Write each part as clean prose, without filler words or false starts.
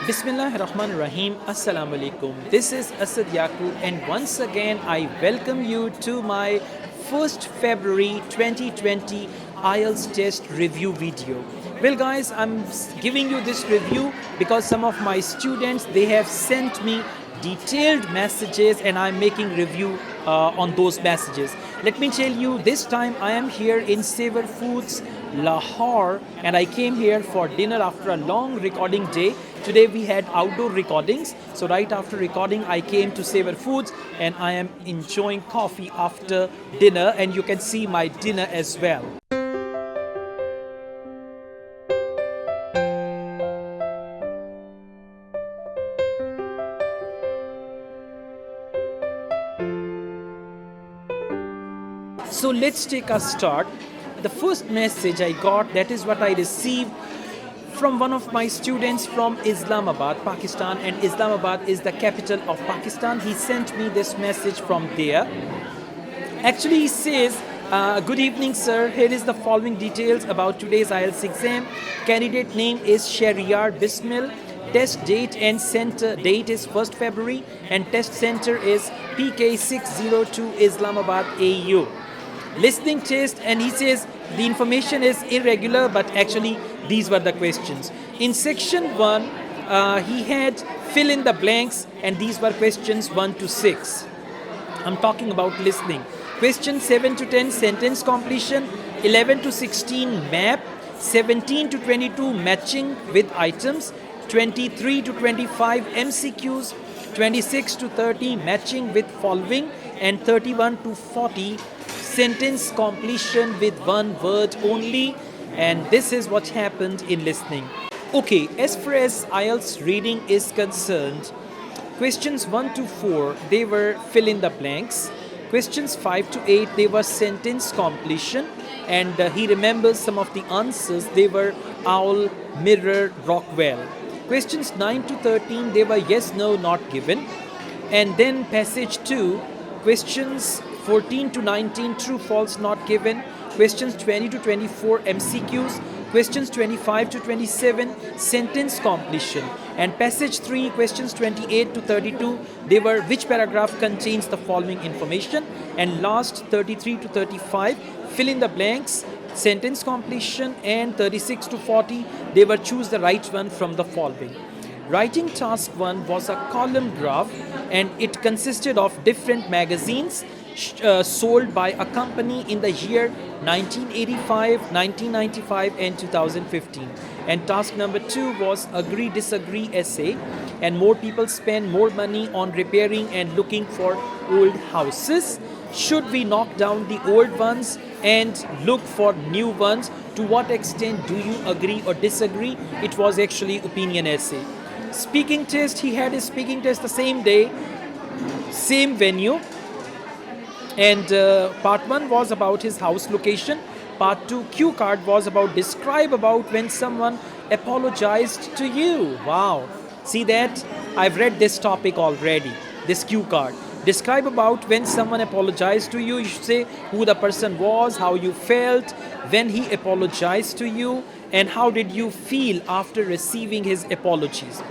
Bismillahirrahmanirrahim. Assalamu alaikum. This is Asad Yaqub, and once again I welcome you to my 1st February 2020 IELTS test review video. Well guys, I'm giving you this review because some of my students, they have sent me detailed messages and I'm making review on those messages. Let me tell you, this time I am here in Savor Foods, Lahore, and I came here for dinner after a long recording day. Today we had outdoor recordings, so right after recording I came to Savor Foods and I am enjoying coffee after dinner, and you can see my dinner as well. So let's take a start. The first message I got, that is what I received from one of my students from Islamabad, Pakistan, and Islamabad is the capital of Pakistan. He sent me this message from there. Actually, he says, good evening, sir. Here is the following details about today's IELTS exam. Candidate name is Shahryar Bismil. Test date and center date is 1st February, and test center is PK602 Islamabad AU. Listening test, and he says the information is irregular, but actually these were the questions. In section 1, he had fill in the blanks, and these were questions 1 to 6. I'm talking about listening. Question 7 to 10 sentence completion, 11 to 16 map, 17 to 22 matching with items, 23 to 25 MCQs, 26 to 30 matching with following, and 31 to 40 sentence completion with one word only. And this is what happened in listening. Okay, as far as IELTS reading is concerned, questions 1 to 4, they were fill in the blanks. Questions 5 to 8, they were sentence completion. And he remembers some of the answers. They were owl, mirror, Rockwell. Questions 9 to 13, they were yes, no, not given. And then passage 2, questions 14 to 19, true, false, not given. Questions 20 to 24, MCQs. Questions 25 to 27, sentence completion. And passage 3, questions 28 to 32, they were which paragraph contains the following information. And last 33 to 35, fill in the blanks, sentence completion. And 36 to 40, they were choose the right one from the following. Writing task 1 was a column graph, and it consisted of different magazines sold by a company in the year 1985, 1995 and 2015. And task number 2 was agree disagree essay, and more people spend more money on repairing and looking for old houses. Should we knock down the old ones and look for new ones? To what extent do you agree or disagree? It was actually opinion essay. Speaking test, he had his speaking test the same day, same venue. And part 1 was about his house location. Part 2 cue card was about describe about when someone apologized to you. Wow, see that? I've read this topic already, this cue card. Describe about when someone apologized to you. You should say who the person was, how you felt when he apologized to you, and how did you feel after receiving his apologies.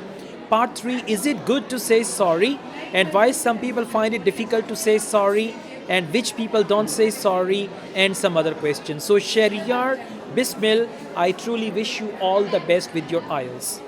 Part 3, is it good to say sorry, and why some people find it difficult to say sorry, and which people don't say sorry, and some other questions. So Shahryar Bismil, I truly wish you all the best with your IELTS.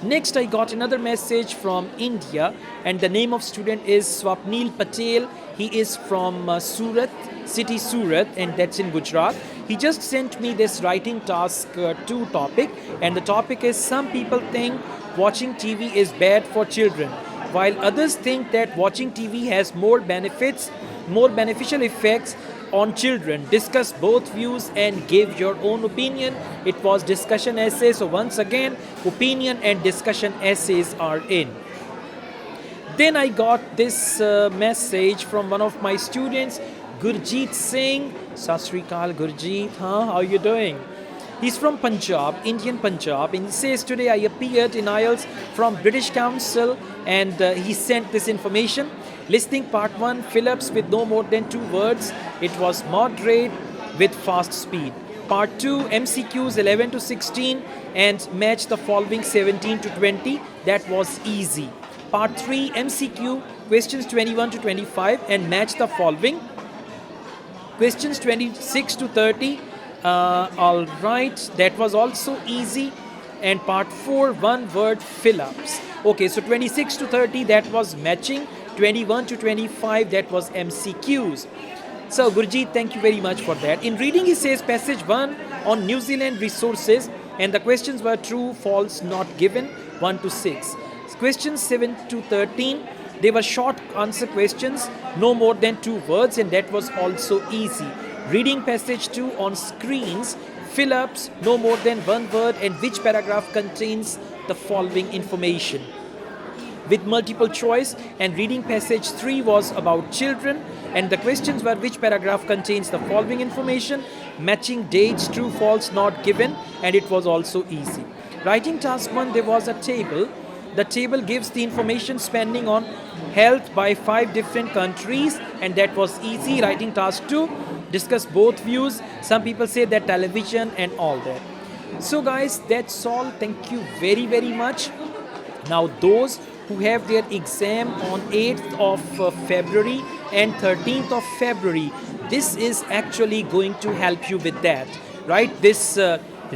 Next, I got another message from India, and the name of student is Swapnil Patel. He is from Surat, city Surat, and that's in Gujarat. He just sent me this writing task 2 topic, and the topic is some people think watching TV is bad for children, while others think that watching TV has more benefits, more beneficial effects on children. Discuss both views and give your own opinion. It was discussion essay, so once again, opinion and discussion essays are in. Then I got this message from one of my students, Gurjeet Singh. Sat Sri Akal, Gurjeet, how are you doing? He's from Punjab, Indian Punjab, and he says, today I appeared in IELTS from British Council, and he sent this information. Listening part 1, fill-ups with no more than 2 words. It was moderate with fast speed. Part 2, MCQs 11 to 16 and match the following 17 to 20. That was easy. Part 3, MCQ questions 21 to 25 and match the following. Questions 26 to 30. All right, that was also easy. And part 4, one word fill-ups. Okay, so 26 to 30, that was matching. 21 to 25, that was MCQs. So Gurjeet, thank you very much for that. In reading, he says passage 1 on New Zealand resources, and the questions were true, false, not given, 1 to 6. Questions 7 to 13, they were short answer questions, no more than 2 words, and that was also easy. Reading passage 2 on screens, fill-ups, no more than 1 word, and which paragraph contains the following information. With multiple choice, and reading passage 3 was about children, and the questions were which paragraph contains the following information, matching dates, true, false, not given, and it was also easy. Writing task 1, there was a table. The table gives the information spending on health by 5 different countries, and that was easy. Writing task 2, discuss both views. Some people say that television and all that. So guys, that's all. Thank you very, very much. Now those who have their exam on 8th of February and 13th of February, this is actually going to help you with that, right? This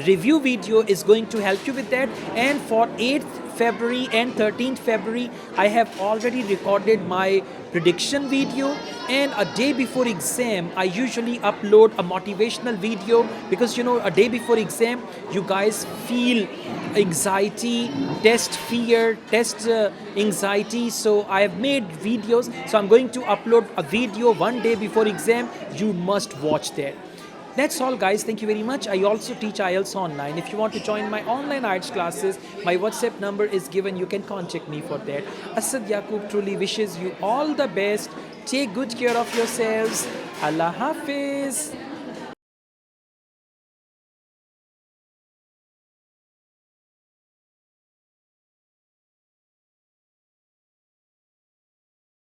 review video is going to help you with that. And for 8th February and 13th February, I have already recorded my prediction video, and a day before exam I usually upload a motivational video, because you know, a day before exam you guys feel anxiety, test fear, test anxiety. So I have made videos, so I'm going to upload a video 1 day before exam. You must watch that. That's all guys, thank you very much. I also teach IELTS online. If you want to join my online IELTS classes, my WhatsApp number is given, you can contact me for that. Asad Yaqub truly wishes you all the best. Take good care of yourselves. Allah Hafiz.